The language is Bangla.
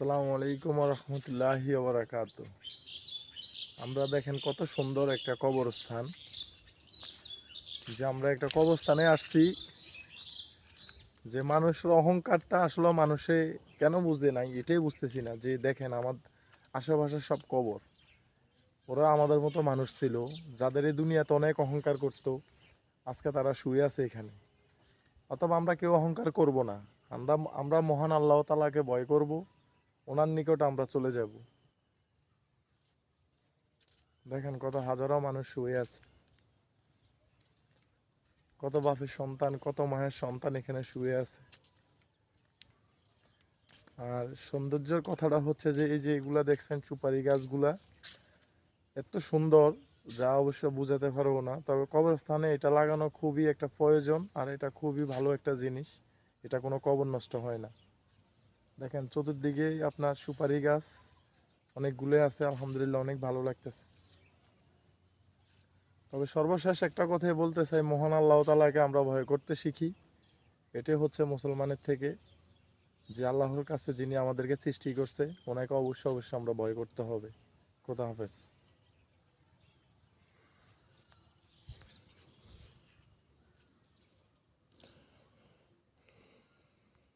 আসসালামু আলাইকুম রহমতুল্লাহি ওবরাকাত। আমরা দেখেন কত সুন্দর একটা কবরস্থান, যে আমরা একটা কবরস্থানে আসছি, যে মানুষের অহংকারটা আসলে মানুষে কেন বুঝে নাই এটাই বুঝতেছি না। যে দেখেন আমার আশেপাশে সব কবর, ওরা আমাদের মতো মানুষ ছিল, যাদের এই দুনিয়াতে অনেক অহংকার করত, আজকে তারা শুয়ে আছে এখানে। অথবা আমরা কেউ অহংকার করব না। আমরা আমরা মহান আল্লাহ তাআলাকে ভয় করব, ওনার নিকট আমরা চলে যাব। দেখেন কত হাজারো মানুষ শুয়ে আছে, কত বাপের সন্তান, কত মায়ের সন্তান এখানে শুয়ে আছে। আর সৌন্দর্যের কথাটা হচ্ছে যে এই যে এগুলা দেখছেন সুপারি গাছগুলা এত সুন্দর, যা অবশ্য বুঝাতে পারবো না। তবে কবরস্থানে এটা লাগানো খুবই একটা প্রয়োজন, আর এটা খুবই ভালো একটা জিনিস। এটা কোনো কবর নষ্ট হয় না। দেখেন চতুর্দিকে আপনার সুপারি গাছ অনেকগুলো আছে, আলহামদুলিল্লাহ অনেক ভালো লাগতেছে। তবে সর্বশেষ একটা কথাই বলতে চাই, মহান আল্লাহ তাআলাকে আমরা ভয় করতে শিখি। এটাই হচ্ছে মুসলমানের থেকে, যে আল্লাহর কাছে যিনি আমাদেরকে সৃষ্টি করছে ওনাকে অবশ্যই অবশ্যই আমরা ভয় করতে হবে। খোদা হাফেজ।